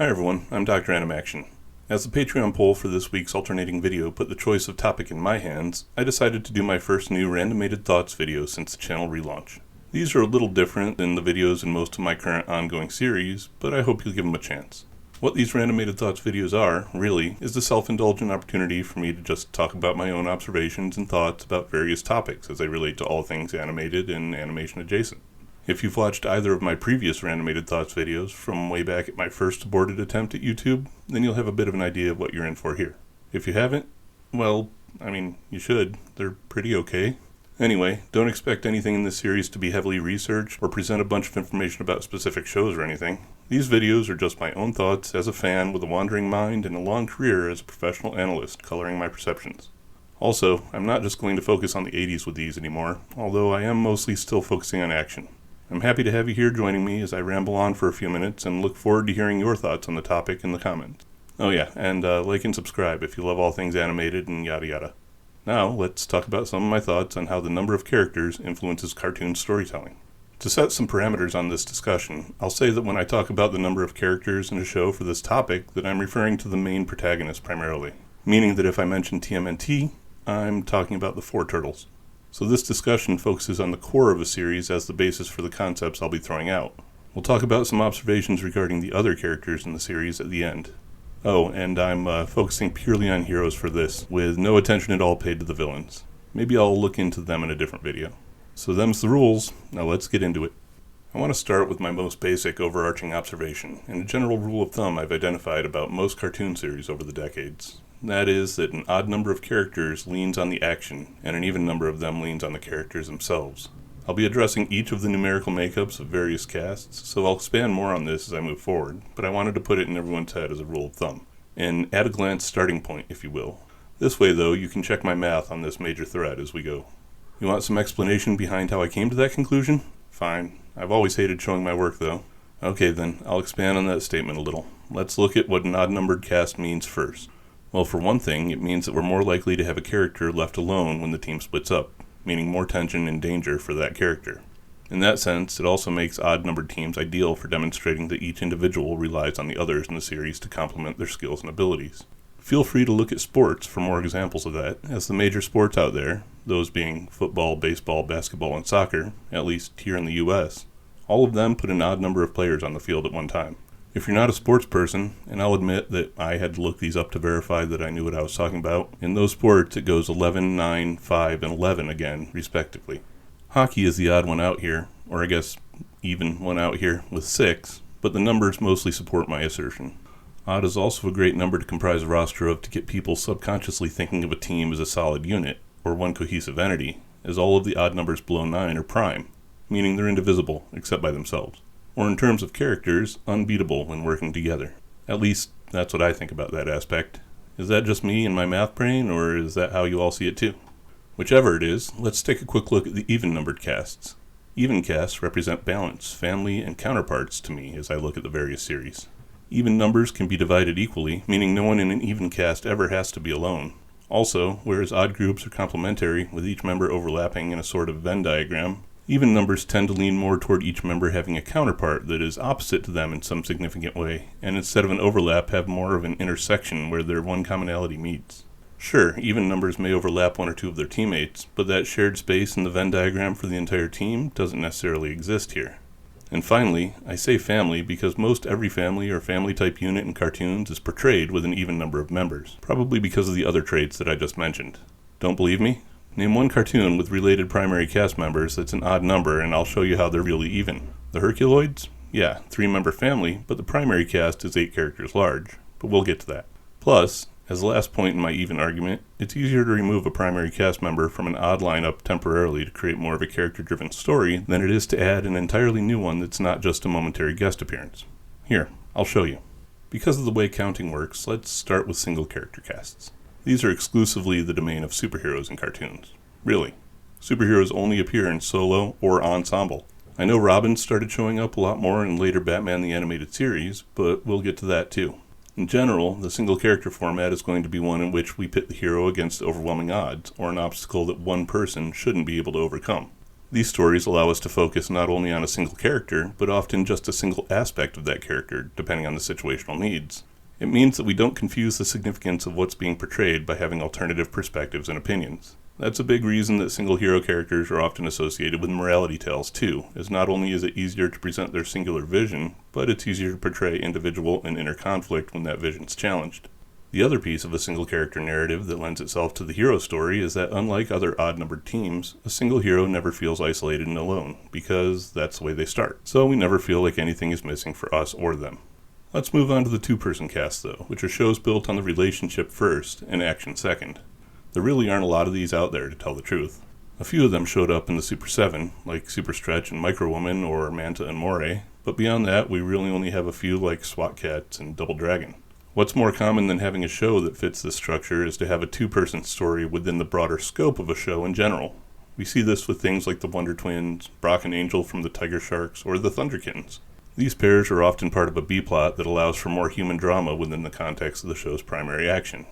Hi everyone, I'm Dr.Animaction. As the Patreon poll for this week's alternating video put the choice of topic in my hands, I decided to do my first new Randimated Thoughts video since the channel relaunch. These are a little different than the videos in most of my current ongoing series, but I hope you'll give them a chance. What these Randimated Thoughts videos are, really, is the self-indulgent opportunity for me to just talk about my own observations and thoughts about various topics as they relate to all things animated and animation adjacent. If you've watched either of my previous Randimated Thoughts videos from way back at my first aborted attempt at YouTube, then you'll have a bit of an idea of what you're in for here. If you haven't, well, you should. They're pretty okay. Anyway, don't expect anything in this series to be heavily researched or present a bunch of information about specific shows or anything. These videos are just my own thoughts as a fan with a wandering mind and a long career as a professional analyst coloring my perceptions. Also, I'm not just going to focus on the 80s with these anymore, although I am mostly still focusing on action. I'm happy to have you here joining me as I ramble on for a few minutes and look forward to hearing your thoughts on the topic in the comments. Oh yeah, and like and subscribe if you love all things animated and yada yada. Now, let's talk about some of my thoughts on how the number of characters influences cartoon storytelling. To set some parameters on this discussion, I'll say that when I talk about the number of characters in a show for this topic, that I'm referring to the main protagonist primarily. Meaning that if I mention TMNT, I'm talking about the Four Turtles. So this discussion focuses on the core of a series as the basis for the concepts I'll be throwing out. We'll talk about some observations regarding the other characters in the series at the end. Oh, and I'm focusing purely on heroes for this, with no attention at all paid to the villains. Maybe I'll look into them in a different video. So them's the rules, now let's get into it. I want to start with my most basic overarching observation, and a general rule of thumb I've identified about most cartoon series over the decades. That is that an odd number of characters leans on the action, and an even number of them leans on the characters themselves. I'll be addressing each of the numerical makeups of various casts, so I'll expand more on this as I move forward, but I wanted to put it in everyone's head as a rule of thumb. An at-a-glance starting point, if you will. This way, though, you can check my math on this major thread as we go. You want some explanation behind how I came to that conclusion? Fine. I've always hated showing my work, though. Okay then, I'll expand on that statement a little. Let's look at what an odd-numbered cast means first. Well, for one thing, it means that we're more likely to have a character left alone when the team splits up, meaning more tension and danger for that character. In that sense, it also makes odd-numbered teams ideal for demonstrating that each individual relies on the others in the series to complement their skills and abilities. Feel free to look at sports for more examples of that, as the major sports out there, those being football, baseball, basketball, and soccer, at least here in the US, all of them put an odd number of players on the field at one time. If you're not a sports person, and I'll admit that I had to look these up to verify that I knew what I was talking about, in those sports it goes 11, 9, 5, and 11 again, respectively. Hockey is the odd one out here, or I guess even one out here with 6, but the numbers mostly support my assertion. Odd is also a great number to comprise a roster of to get people subconsciously thinking of a team as a solid unit, or one cohesive entity, as all of the odd numbers below 9 are prime, meaning they're indivisible, except by themselves. Or in terms of characters, unbeatable when working together. At least, that's what I think about that aspect. Is that just me and my math brain, or is that how you all see it too? Whichever it is, let's take a quick look at the even-numbered casts. Even casts represent balance, family, and counterparts to me as I look at the various series. Even numbers can be divided equally, meaning no one in an even cast ever has to be alone. Also, whereas odd groups are complementary, with each member overlapping in a sort of Venn diagram, even numbers tend to lean more toward each member having a counterpart that is opposite to them in some significant way, and instead of an overlap have more of an intersection where their one commonality meets. Sure, even numbers may overlap one or two of their teammates, but that shared space in the Venn diagram for the entire team doesn't necessarily exist here. And finally, I say family because most every family or family-type unit in cartoons is portrayed with an even number of members, probably because of the other traits that I just mentioned. Don't believe me? Name one cartoon with related primary cast members that's an odd number and I'll show you how they're really even. The Herculoids? Yeah, 3-member family, but the primary cast is 8 characters large, but we'll get to that. Plus, as the last point in my even argument, it's easier to remove a primary cast member from an odd lineup temporarily to create more of a character-driven story than it is to add an entirely new one that's not just a momentary guest appearance. Here, I'll show you. Because of the way counting works, let's start with single character casts. These are exclusively the domain of superheroes in cartoons. Really. Superheroes only appear in solo or ensemble. I know Robin started showing up a lot more in later Batman the Animated Series, but we'll get to that too. In general, the single character format is going to be one in which we pit the hero against overwhelming odds, or an obstacle that one person shouldn't be able to overcome. These stories allow us to focus not only on a single character, but often just a single aspect of that character, depending on the situational needs. It means that we don't confuse the significance of what's being portrayed by having alternative perspectives and opinions. That's a big reason that single hero characters are often associated with morality tales too, as not only is it easier to present their singular vision, but it's easier to portray individual and inner conflict when that vision's challenged. The other piece of a single character narrative that lends itself to the hero story is that unlike other odd-numbered teams, a single hero never feels isolated and alone, because that's the way they start. So we never feel like anything is missing for us or them. Let's move on to the two-person cast though, which are shows built on the relationship first and action second. There really aren't a lot of these out there, to tell the truth. A few of them showed up in the Super 7, like Super Stretch and Micro Woman or Manta and Moray, but beyond that we really only have a few like SWAT Cats and Double Dragon. What's more common than having a show that fits this structure is to have a two-person story within the broader scope of a show in general. We see this with things like the Wonder Twins, Brock and Angel from the Tiger Sharks, or the Thunderkins. These pairs are often part of a B-plot that allows for more human drama within the context of the show's primary action.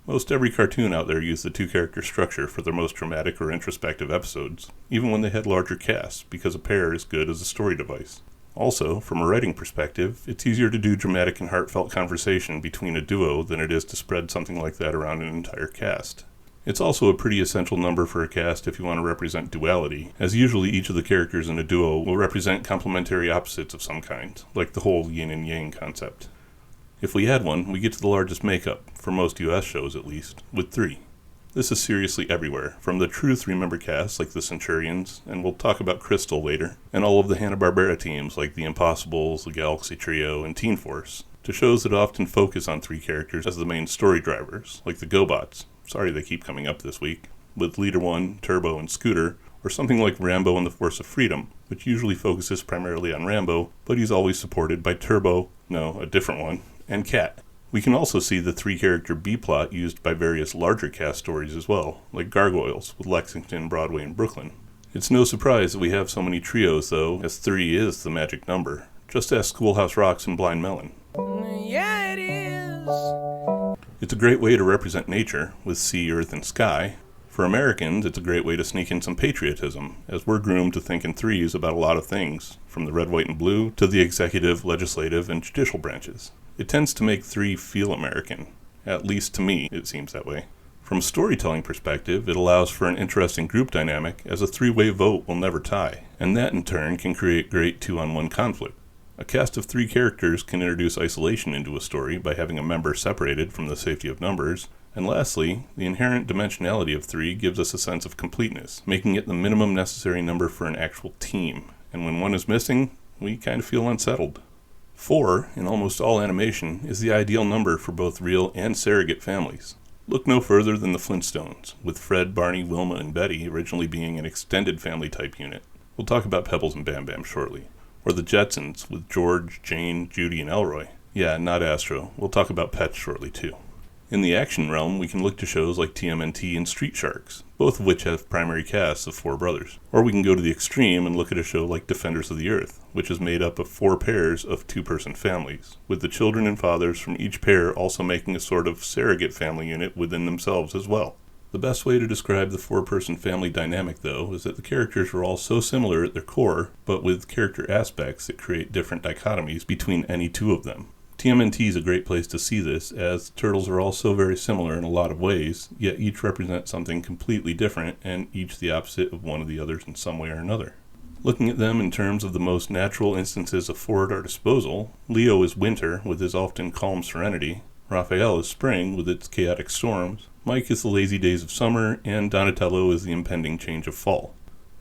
Most every cartoon out there used the two-character structure for their most dramatic or introspective episodes, even when they had larger casts, because a pair is good as a story device. Also, from a writing perspective, it's easier to do dramatic and heartfelt conversation between a duo than it is to spread something like that around an entire cast. It's also a pretty essential number for a cast if you want to represent duality, as usually each of the characters in a duo will represent complementary opposites of some kind, like the whole yin and yang concept. If we add one, we get to the largest makeup, for most US shows at least, with 3. This is seriously everywhere, from the true 3-member cast like the Centurions, and we'll talk about Crystal later, and all of the Hanna-Barbera teams like the Impossibles, the Galaxy Trio, and Teen Force, to shows that often focus on 3 characters as the main story drivers, like the GoBots, sorry they keep coming up this week, with Leader 1, Turbo, and Scooter, or something like Rambo and the Force of Freedom, which usually focuses primarily on Rambo, but he's always supported by Turbo, no, a different one, and Cat. We can also see the 3-character B-plot used by various larger cast stories as well, like Gargoyles, with Lexington, Broadway, and Brooklyn. It's no surprise that we have so many trios though, as 3 is the magic number. Just ask Schoolhouse Rocks and Blind Melon. Yeah, it is! It's a great way to represent nature, with sea, earth, and sky. For Americans, it's a great way to sneak in some patriotism, as we're groomed to think in threes about a lot of things, from the red, white, and blue to the executive, legislative, and judicial branches. It tends to make 3 feel American. At least to me, it seems that way. From a storytelling perspective, it allows for an interesting group dynamic, as a 3-way vote will never tie, and that in turn can create great 2-on-1 conflict. A cast of 3 characters can introduce isolation into a story by having a member separated from the safety of numbers, and lastly, the inherent dimensionality of 3 gives us a sense of completeness, making it the minimum necessary number for an actual team, and when one is missing, we kind of feel unsettled. 4, in almost all animation, is the ideal number for both real and surrogate families. Look no further than the Flintstones, with Fred, Barney, Wilma, and Betty originally being an extended family type unit. We'll talk about Pebbles and Bam Bam shortly. Or the Jetsons, with George, Jane, Judy, and Elroy. Yeah, not Astro. We'll talk about pets shortly too. In the action realm, we can look to shows like TMNT and Street Sharks, both of which have primary casts of 4 brothers. Or we can go to the extreme and look at a show like Defenders of the Earth, which is made up of 4 pairs of 2-person families, with the children and fathers from each pair also making a sort of surrogate family unit within themselves as well. The best way to describe the 4-person family dynamic, though, is that the characters are all so similar at their core, but with character aspects that create different dichotomies between any 2 of them. TMNT is a great place to see this, as the turtles are all so very similar in a lot of ways, yet each represent something completely different, and each the opposite of one of the others in some way or another. Looking at them in terms of the most natural instances of 4 at our disposal, Leo is winter with his often calm serenity, Raphael is spring with its chaotic storms, Mike is the lazy days of summer, and Donatello is the impending change of fall.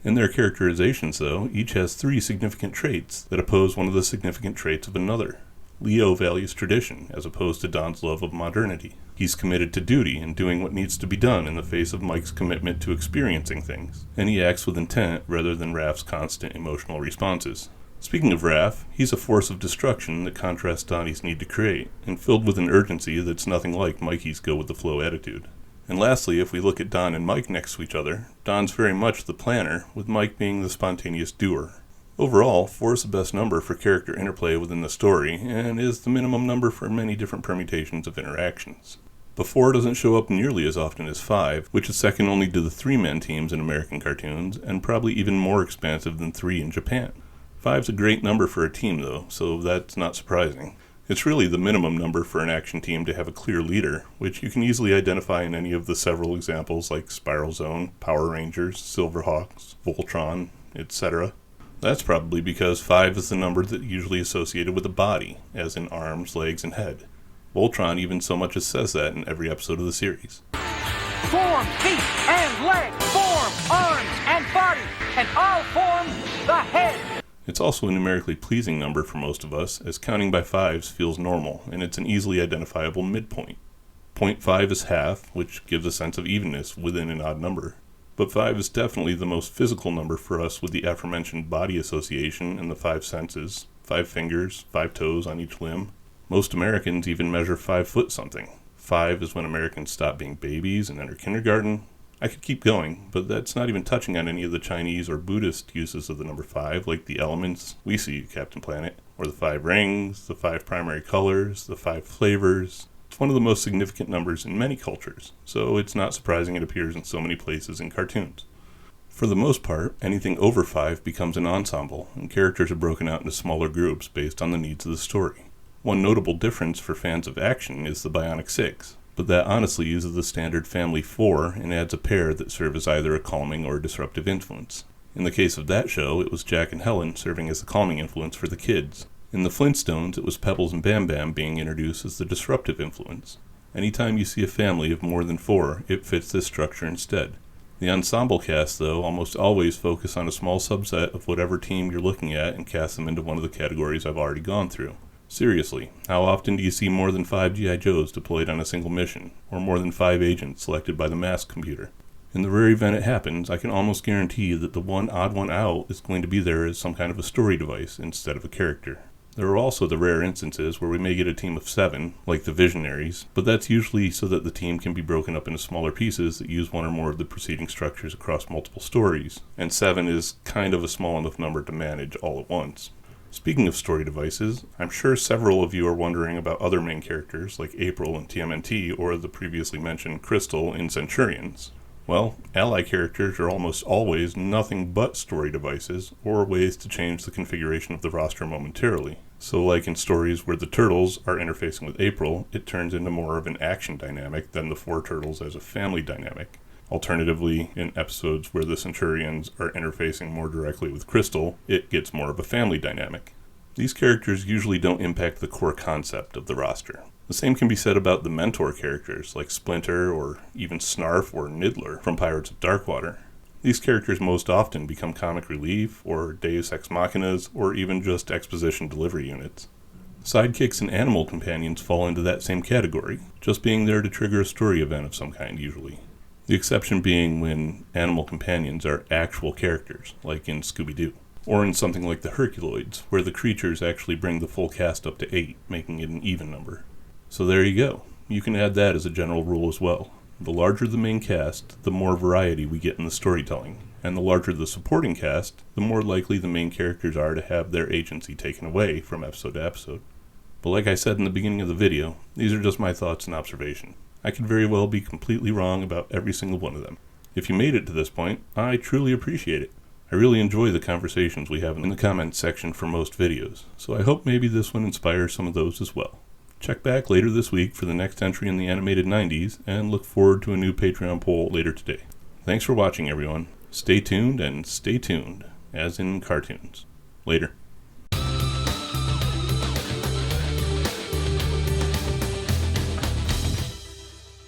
In their characterizations, though, each has 3 significant traits that oppose one of the significant traits of another. Leo values tradition, as opposed to Don's love of modernity. He's committed to duty and doing what needs to be done in the face of Mike's commitment to experiencing things, and he acts with intent rather than Raph's constant emotional responses. Speaking of Raph, he's a force of destruction that contrasts Donnie's need to create, and filled with an urgency that's nothing like Mikey's go-with-the-flow attitude. And lastly, if we look at Don and Mike next to each other, Don's very much the planner, with Mike being the spontaneous doer. Overall, 4 is the best number for character interplay within the story, and is the minimum number for many different permutations of interactions. but 4 doesn't show up nearly as often as 5, which is second only to the 3-man teams in American cartoons, and probably even more expansive than 3 in Japan. 5's a great number for a team though, so that's not surprising. It's really the minimum number for an action team to have a clear leader, which you can easily identify in any of the several examples like Spiral Zone, Power Rangers, Silverhawks, Voltron, etc. That's probably because 5 is the number that's usually associated with a body, as in arms, legs, and head. Voltron even so much as says that in every episode of the series. Form feet and legs, form arms and body, and all form the head. It's also a numerically pleasing number for most of us, as counting by 5s feels normal, and it's an easily identifiable midpoint. 0.5 is half, which gives a sense of evenness within an odd number. But 5 is definitely the most physical number for us with the aforementioned body association and the 5 senses, 5 fingers, 5 toes on each limb. Most Americans even measure 5 foot something. 5 is when Americans stop being babies and enter kindergarten. I could keep going, but that's not even touching on any of the Chinese or Buddhist uses of the number 5, like the elements we see at Captain Planet, or the 5 rings, the 5 primary colors, the 5 flavors. It's one of the most significant numbers in many cultures, so it's not surprising it appears in so many places in cartoons. For the most part, anything over 5 becomes an ensemble, and characters are broken out into smaller groups based on the needs of the story. One notable difference for fans of action is the Bionic 6. But that honestly uses the standard family 4 and adds a pair that serve as either a calming or a disruptive influence. In the case of that show, it was Jack and Helen serving as the calming influence for the kids. In the Flintstones, it was Pebbles and Bam Bam being introduced as the disruptive influence. Anytime you see a family of more than 4, it fits this structure instead. The ensemble cast, though, almost always focus on a small subset of whatever team you're looking at and cast them into one of the categories I've already gone through. Seriously, how often do you see more than 5 G.I. Joes deployed on a single mission, or more than 5 agents selected by the mask computer? In the rare event it happens, I can almost guarantee that the one odd one out is going to be there as some kind of a story device instead of a character. There are also the rare instances where we may get a team of 7, like the Visionaries, but that's usually so that the team can be broken up into smaller pieces that use one or more of the preceding structures across multiple stories, and 7 is kind of a small enough number to manage all at once. Speaking of story devices, I'm sure several of you are wondering about other main characters like April in TMNT or the previously mentioned Crystal in Centurions. Well, ally characters are almost always nothing but story devices or ways to change the configuration of the roster momentarily. So like in stories where the Turtles are interfacing with April, it turns into more of an action dynamic than the 4 Turtles as a family dynamic. Alternatively, in episodes where the Centurions are interfacing more directly with Crystal, it gets more of a family dynamic. These characters usually don't impact the core concept of the roster. The same can be said about the mentor characters like Splinter or even Snarf or Niddler from Pirates of Darkwater. These characters most often become comic relief or deus ex machinas or even just exposition delivery units. Sidekicks and animal companions fall into that same category, just being there to trigger a story event of some kind usually. The exception being when animal companions are actual characters, like in Scooby-Doo, or in something like the Herculoids, where the creatures actually bring the full cast up to 8, making it an even number. So there you go. You can add that as a general rule as well. The larger the main cast, the more variety we get in the storytelling, and the larger the supporting cast, the more likely the main characters are to have their agency taken away from episode to episode. But like I said in the beginning of the video, these are just my thoughts and observation. I could very well be completely wrong about every single one of them. If you made it to this point, I truly appreciate it. I really enjoy the conversations we have in the comments section for most videos, so I hope maybe this one inspires some of those as well. Check back later this week for the next entry in the animated 90s, and look forward to a new Patreon poll later today. Thanks for watching, everyone. Stay tuned and stay tuned, as in cartoons. Later.